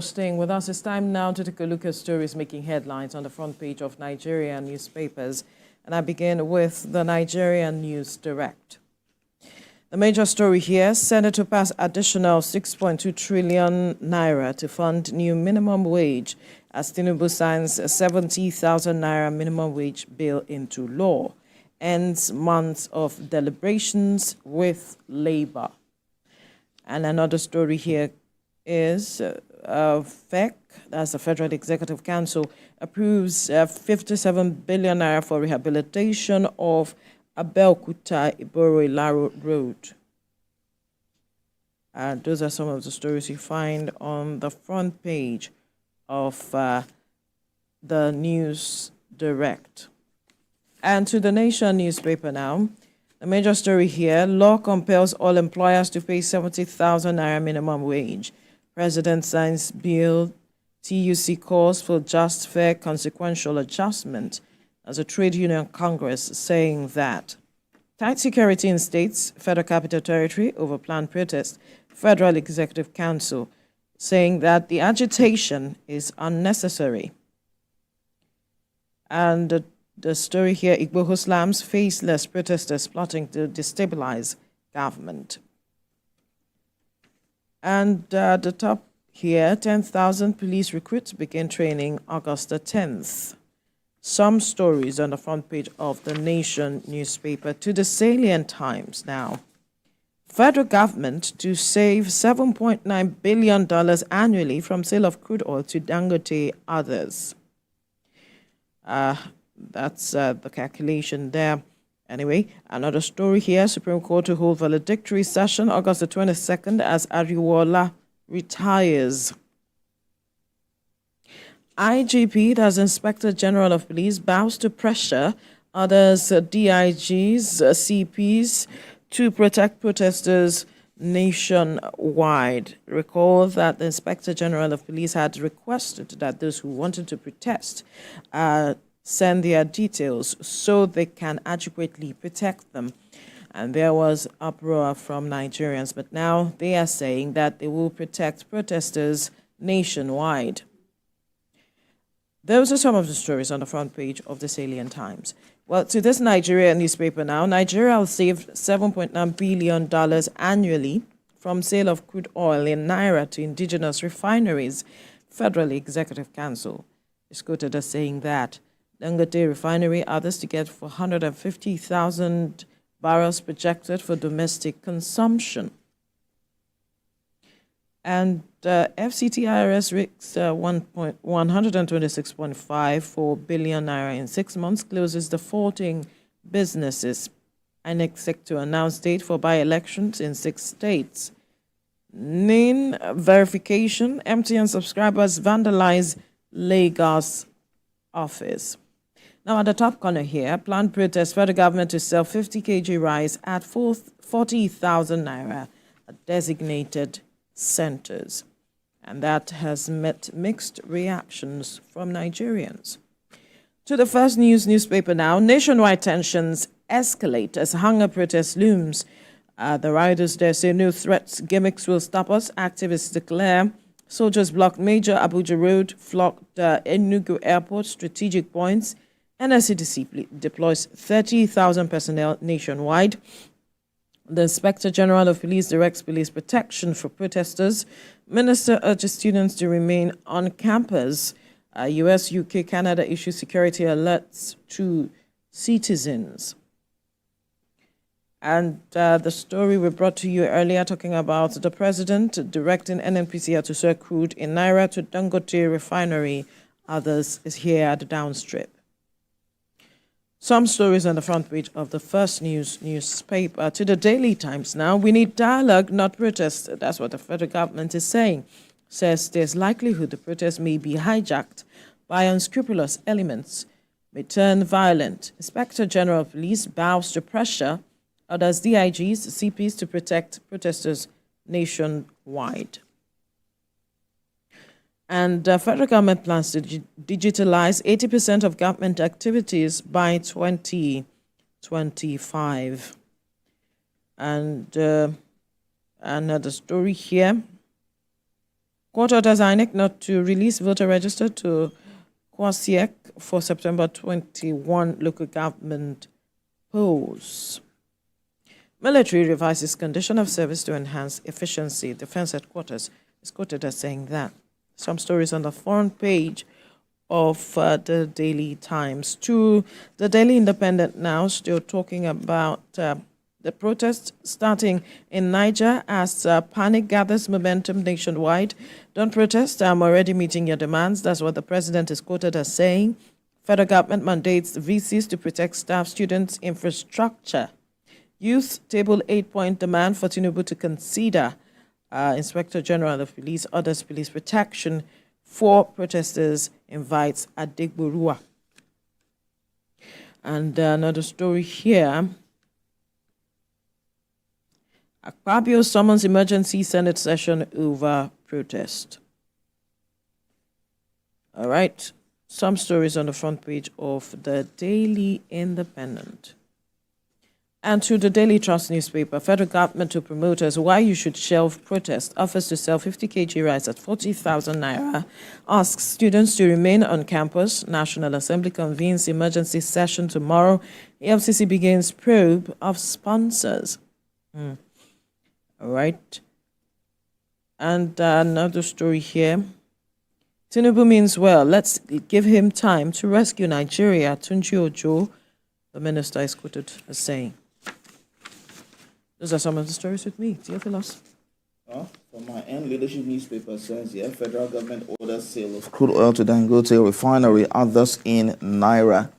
Staying with us, it's time now to take a look at stories making headlines on the front page of Nigerian newspapers. And I begin with the Nigerian News Direct. The major story here, Senate to pass additional 6.2 trillion naira to fund new minimum wage as Tinubu signs a 70,000 naira minimum wage bill into law. Ends months of deliberations with Labour. And another story here is FEC, that's the Federal Executive Council, approves 57 billion naira for rehabilitation of Abeokuta Iboro Ilaro Road. Those are some of the stories you find on the front page of the News Direct. And to the Nation newspaper now. The major story here, law compels all employers to pay 70,000 naira minimum wage. President signs bill, TUC calls for just, fair, consequential adjustment as a trade union congress saying that. Tight security in states, Federal Capital Territory over planned protest, Federal Executive Council saying that the agitation is unnecessary. And the story here, Igboho slams faceless protesters plotting to destabilize government. And the top here, 10,000 police recruits begin training August the 10th. Some stories on the front page of the Nation newspaper. To the Salient Times now. Federal government to save $7.9 billion annually from sale of crude oil to Dangote others. That's the calculation there. Anyway, another story here. Supreme Court to hold valedictory session August the 22nd as Ariwola retires. IGP, that's Inspector General of Police, bows to pressure others, DIGs, CPs, to protect protesters nationwide. Recall that the Inspector General of Police had requested that those who wanted to protest send their details so they can adequately protect them. And there was uproar from Nigerians, but now they are saying that they will protect protesters nationwide. Those are some of the stories on the front page of the Salient Times. Well, to this Nigerian newspaper now, Nigeria will save $7.9 billion annually from sale of crude oil in Naira to indigenous refineries, Federal Executive Council is quoted as saying that. Dangote Refinery, others to get 450,000 barrels projected for domestic consumption. And FCT IRS risks 126.54 billion naira in 6 months, closes defaulting businesses. INEC set to announce date for by-elections in 6 states. NIN verification, MTN subscribers vandalize Lagos office. Now, at the top corner here, planned protest, federal government to sell 50 kg rice at 40,000 naira at designated centers. And that has met mixed reactions from Nigerians. To the First News newspaper now, nationwide tensions escalate as hunger protest looms. The riders there say no threats, gimmicks will stop us. Activists declare soldiers blocked major Abuja road, flocked Enugu airport, strategic points. NSCDC deploys 30,000 personnel nationwide. The Inspector General of Police directs police protection for protesters. Minister urges students to remain on campus. US, UK, Canada issue security alerts to citizens. And the story we brought to you earlier talking about the president directing NNPCL to sell crude in Naira to Dangote Refinery. Others is here at the downstrip. Some stories on the front page of the First News newspaper. To the Daily Times now, we need dialogue, not protest. That's what the federal government is saying. Says there's likelihood the protest may be hijacked by unscrupulous elements, may turn violent. Inspector General of Police bows to pressure others, DIGs, CPs to protect protesters nationwide. And the federal government plans to digitalize 80% of government activities by 2025. And another story here. Court orders INEC not to release voter register to Kwasiek for September 21 local government polls. Military revises condition of service to enhance efficiency. Defense headquarters is quoted as saying that. Some stories on the front page of the Daily Times. To the Daily Independent now, still talking about the protests starting in Niger as panic gathers momentum nationwide. Don't protest, I'm already meeting your demands. That's what the president is quoted as saying. Federal government mandates VCs to protect staff, students, infrastructure. Youth table 8-point demand for Tinubu to consider. Inspector General of Police orders police protection for protesters, invites Adegborua. And another story here. Akpabio summons emergency Senate session over protest. All right. Some stories on the front page of the Daily Independent. And to the Daily Trust newspaper, federal government to promoters why you should shelve protest, offers to sell 50 kg rice at 40,000 naira, asks students to remain on campus. National Assembly convenes emergency session tomorrow. EFCC begins probe of sponsors. All right. And another story here. Tinubu means well. Let's give him time to rescue Nigeria. Tunji Ojo, the minister, is quoted as saying. Those are some of the stories with me. Theophilus. From my end, leadership newspaper says, federal government orders sale of crude oil to Dangote Refinery, others in Naira.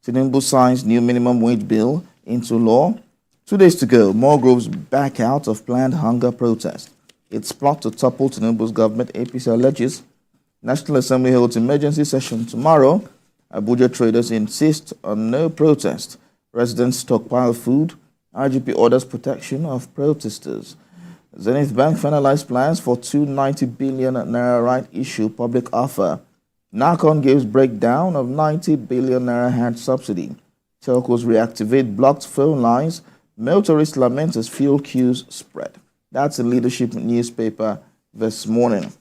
Tinubu signs new minimum wage bill into law. 2 days to go, more groups back out of planned hunger protest. Its plot to topple Tinubu's government, APC alleges. National Assembly holds emergency session tomorrow. Abuja traders insist on no protest. Residents stockpile food. IGP orders protection of protesters. Zenith Bank finalized plans for 290 billion naira right issue public offer. NACON gives breakdown of 90 billion naira hand subsidy. Telcos reactivate blocked phone lines. Motorists lament as fuel queues spread. That's a leadership newspaper this morning.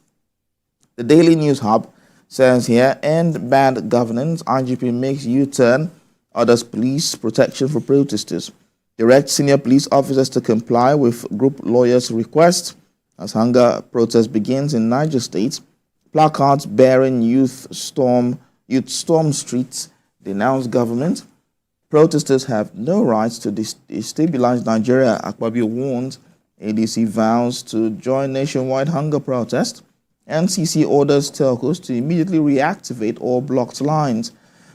The Daily News Hub says here, end bad governance, IGP makes U-turn, orders police protection for protesters. Direct senior police officers to comply with group lawyers' request as hunger protest begins in Niger State. Placards bearing youth storm streets, denounce government. Protesters have no rights to destabilize Nigeria, Akpabio warned. ADC vows to join nationwide hunger protest. NCC orders telcos to immediately reactivate all blocked lines.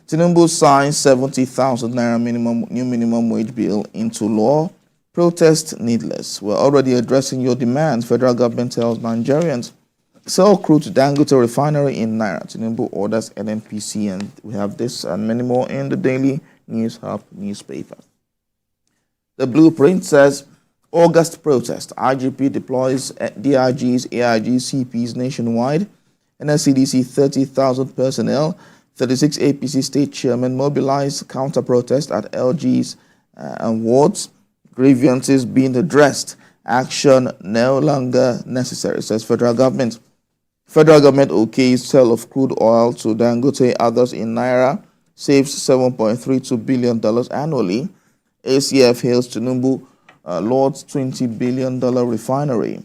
Tinubu signs 70,000 naira new minimum wage bill into law. Protest needless. We're already addressing your demands, federal government tells Nigerians. Sell crude to Dangote Refinery in Naira. Tinubu orders NNPC, and we have this and many more in the Daily News Hub newspaper. The blueprint says, August protest. IGP deploys DIGs, AIGs, CPs nationwide. NSCDC 30,000 personnel. 36 APC state chairmen mobilize counter-protest at LGs and wards. Grievances being addressed. Action no longer necessary, says federal government. Federal government okays sale of crude oil to Dangote, others in Naira. Saves $7.32 billion annually. ACF hails Tinubu, Lord's $20 billion refinery.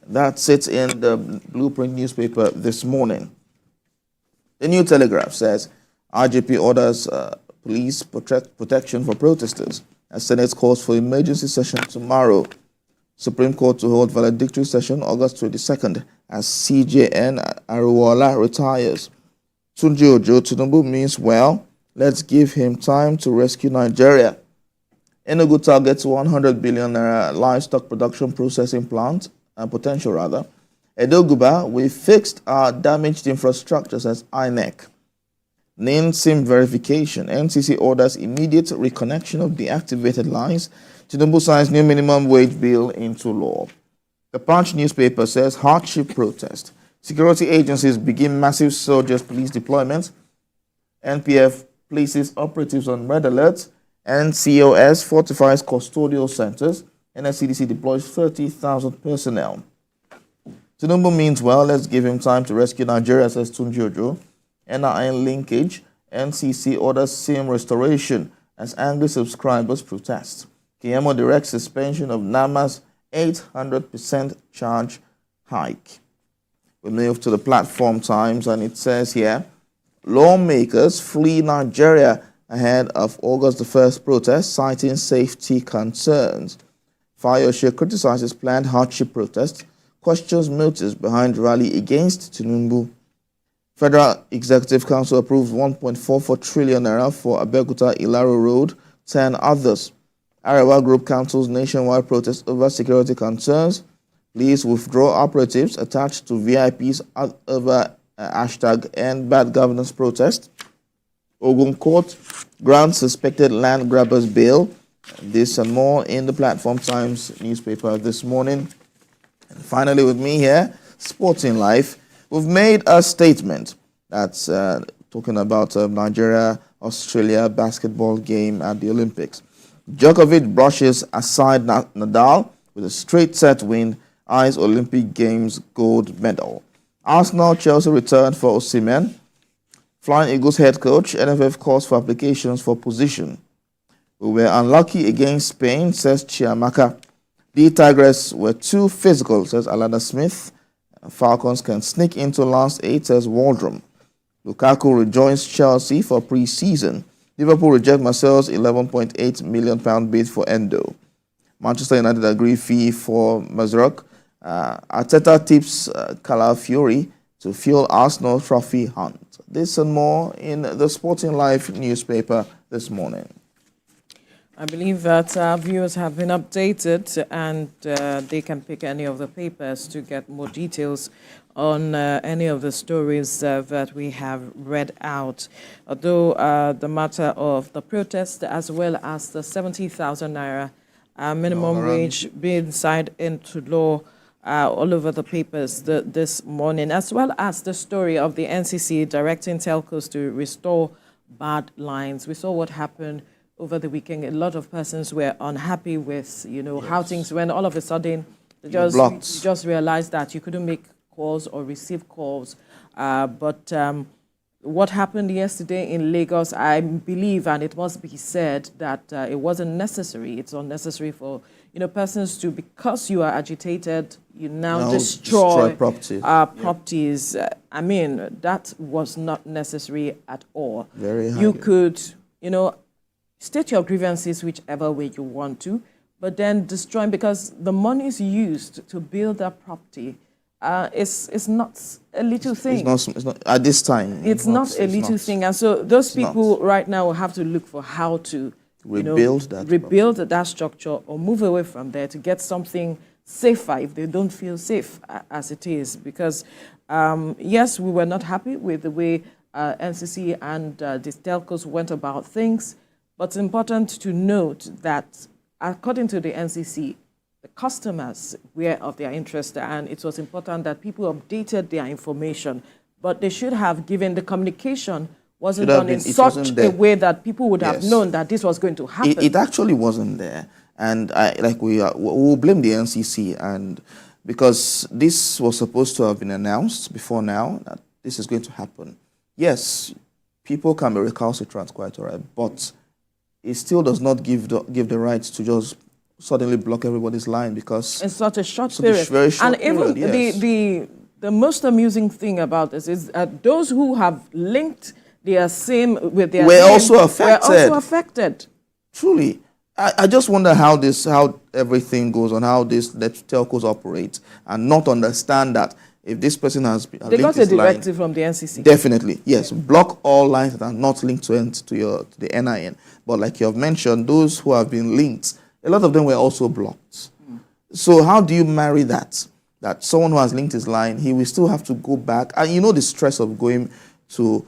That sits in the Blueprint newspaper this morning. The New Telegraph says IGP orders police protection for protesters as Senate calls for emergency session tomorrow. Supreme Court to hold valedictory session August 22nd as CJN Aruwala retires. Tunji Ojo, Tinubu means well. Let's give him time to rescue Nigeria. Enugu targets 100 billion naira livestock production processing plant, potential rather. Edoguba, we fixed our damaged infrastructure, says INEC. NIN SIM verification. NCC orders immediate reconnection of deactivated lines. Tinubu signs new minimum wage bill into law. The Punch newspaper says hardship protest. Security agencies begin massive soldiers police deployment. NPF places operatives on red alert. NCOS fortifies custodial centers. NSCDC deploys 30,000 personnel. Tinubu means well, let's give him time to rescue Nigeria, says Tunjojo. NIN linkage, NCC orders SIM restoration as angry subscribers protest. Kiyemo directs suspension of NAMA's 800% charge hike. We move to the Platform Times, and it says here, lawmakers flee Nigeria ahead of August the 1st protest, citing safety concerns. Fayose criticizes planned hardship protest, questions motives behind rally against Tinubu. Federal Executive Council approved 1.44 trillion naira for Abeokuta Ilaro Road, 10 others. Arewa Group cancels nationwide protest over security concerns. Please withdraw operatives attached to VIPs over hashtag end bad governance protest. Ogun Court grants suspected land grabbers bail. This and more in the Platform Times newspaper this morning. And finally with me here, Sporting Life. We've made a statement that's talking about Nigeria-Australia basketball game at the Olympics. Djokovic brushes aside Nadal with a straight set win, eyes Olympic Games gold medal. Arsenal-Chelsea return for Osimhen. Flying Eagles head coach, NFF calls for applications for position. We were unlucky against Spain, says Chiamaka. The Tigers were too physical, says Alana Smith. Falcons can sneak into last 8, says Waldrum. Lukaku rejoins Chelsea for pre-season. Liverpool reject Marseille's £11.8 million bid for Endo. Manchester United agree fee for Mazurk. Arteta tips Calafiori to fuel Arsenal trophy hunt. This and more in the Sporting Life newspaper this morning. I believe that our viewers have been updated, and they can pick any of the papers to get more details on any of the stories that we have read out. Although the matter of the protest as well as the 70,000 naira minimum wage being signed into law all over the papers this morning, as well as the story of the NCC directing Telcos to restore bad lines. We saw what happened over the weekend. A lot of persons were unhappy with, how things went. All of a sudden, you just realized that you couldn't make calls or receive calls. But what happened yesterday in Lagos, I believe, and it must be said, that it wasn't necessary. It's unnecessary for persons to, because you are agitated, you now destroy properties. I mean, that was not necessary at all. Very high. You could, state your grievances whichever way you want to, but then destroying, because the money is used to build that property. It's not a little thing. It's not at this time. It's not a little thing, and so those people right now will have to look for how to rebuild that structure or move away from there to get something safer if they don't feel safe as it is. Because yes, we were not happy with the way NCC and the Telcos went about things, but it's important to note that according to the NCC, the customers were of their interest, and it was important that people updated their information. But they should have given the communication wasn't done in such a way that people would have known that this was going to happen. It actually wasn't there, and we will blame the NCC, and because this was supposed to have been announced before now that this is going to happen. Yes, people can be recalcitrant, quite all right, but it still does not give the right to just suddenly block everybody's line, because in such a short period. Very short period, even the most amusing thing about this is those who have linked their SIM with their were also affected. Truly, I just wonder how everything goes on, how the telcos operate, and not understand that if this person has been they got a directive from the NCC. Definitely, yes. Block all lines that are not linked to the NIN. But like you have mentioned, those who have been linked, a lot of them were also blocked. So how do you marry that? That someone who has linked his line, he will still have to go back. And the stress of going to,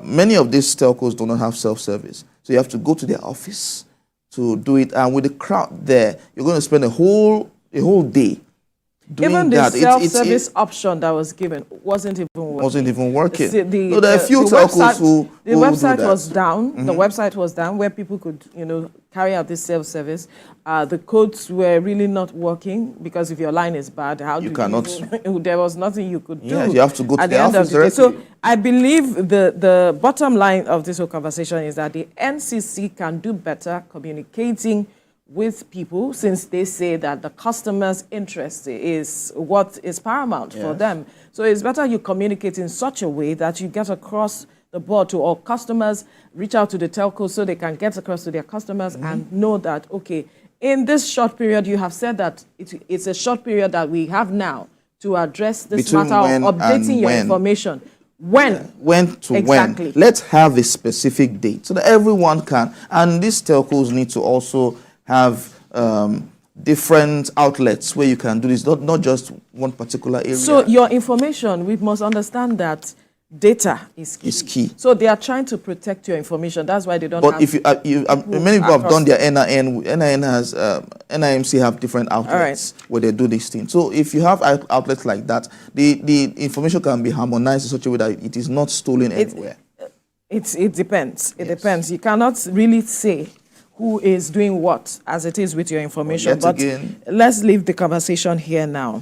many of these telcos do not have self-service. So you have to go to their office to do it. And with the crowd there, you're going to spend a whole day doing even the that. self-service option that was given wasn't even working. Wasn't even working. The, So there are a few telcos who the will do website that. was down. The website was down where people could, carry out this self-service. The codes were really not working because if your line is bad, how You do cannot. there was nothing you could do. Yes, you have to go to at the end office of the day. directly. So I believe the bottom line of this whole conversation is that the NCC can do better communicating with people, since they say that the customer's interest is what is paramount for them. So it's better you communicate in such a way that you get across the board to all customers, reach out to the telcos so they can get across to their customers and know that, okay, in this short period, you have said that it's a short period that we have now to address this Between matter of when updating and your when. information. When? When to Exactly. when. Let's have a specific date so that everyone can. And these telcos need to also have different outlets where you can do this, not just one particular area. So your information, we must understand that data is key. Is key. So they are trying to protect your information. That's why they don't But have... if many people have done their NIN. NIN has NIMC have different outlets where they do these things. So if you have outlets like that, the information can be harmonized in such a way that it is not stolen anywhere. It depends. It depends. You cannot really say who is doing what as it is with your information. Yet but again, let's leave the conversation here now.